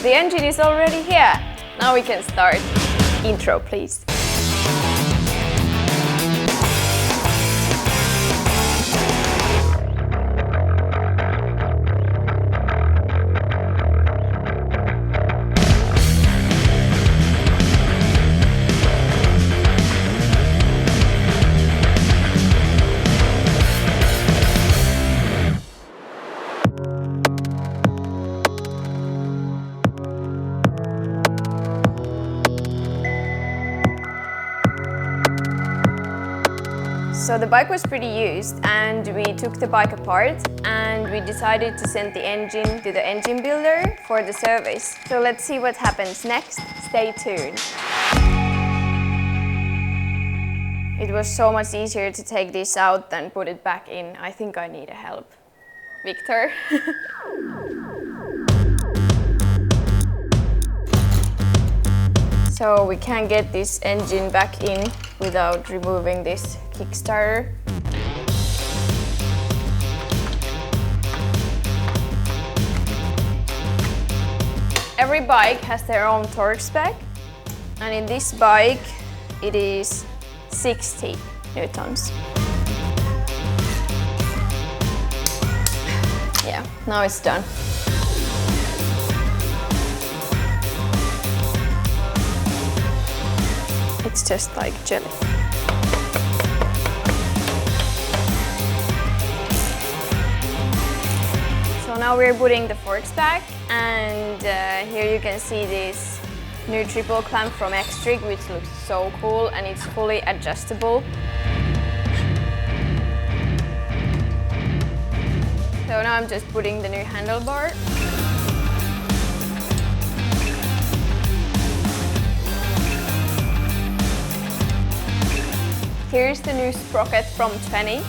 the engine is already here. Now we can start. Intro, please. So the bike was pretty used and we took the bike apart and we decided to send the engine to the engine builder for the service. So let's see what happens next. Stay tuned. It was so much easier to take this out than put it back in. I think I need help. Victor? So we can't get this engine back in without removing this Kickstarter. Every bike has their own torque spec, and in this bike it is 60 newtons. Yeah, now it's done. It's just like jelly. So now we're putting the forks back, and here you can see this new triple clamp from X-Trig, which looks so cool, and it's fully adjustable. So now I'm just putting the new handlebar. Here's the new sprocket from 20.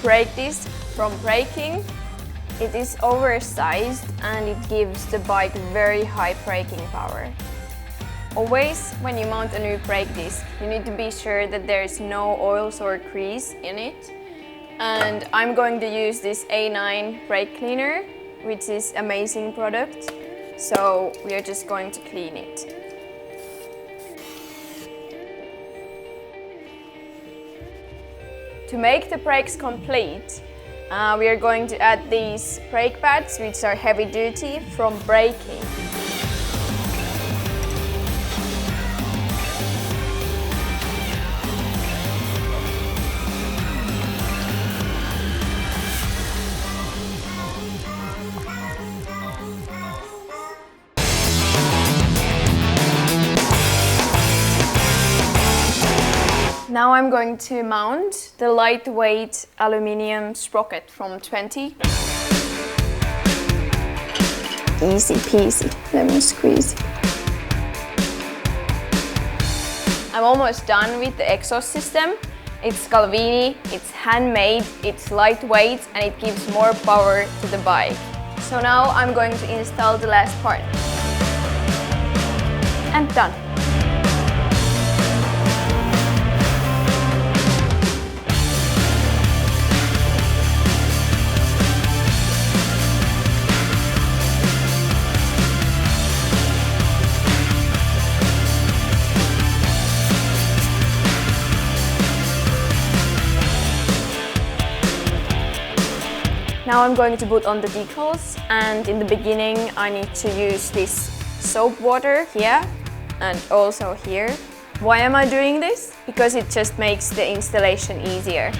Brake disc from braking. It is oversized and it gives the bike very high braking power. Always, when you mount a new brake disc, you need to be sure that there is no oils or grease in it. And I'm going to use this A9 brake cleaner, which is an amazing product. So we are just going to clean it. To make the brakes complete, we are going to add these brake pads, which are heavy duty from braking. Now I'm going to mount the lightweight aluminium sprocket from 20. Easy peasy, lemon squeezy. I'm almost done with the exhaust system. It's Calvini, it's handmade, it's lightweight, and it gives more power to the bike. So now I'm going to install the last part. And done. Now I'm going to put on the decals, and in the beginning I need to use this soap water here and also here. Why am I doing this? Because it just makes the installation easier.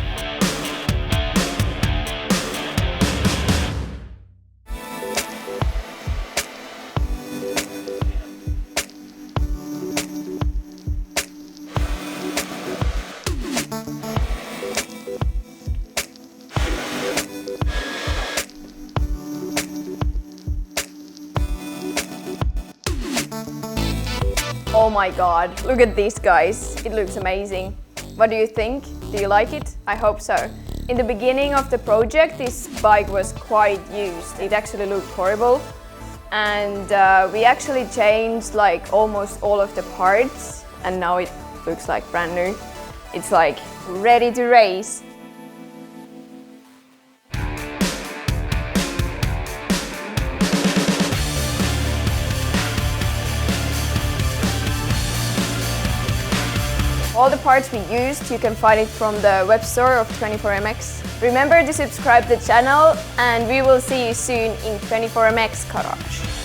Oh my god, look at these guys. It looks amazing. What do you think? Do you like it? I hope so. In the beginning of the project, this bike was quite used. It actually looked horrible. And we actually changed like almost all of the parts, and now it looks like brand new. It's like ready to race. All the parts we used, you can find it from the web store of 24MX. Remember to subscribe to the channel and we will see you soon in 24MX Garage.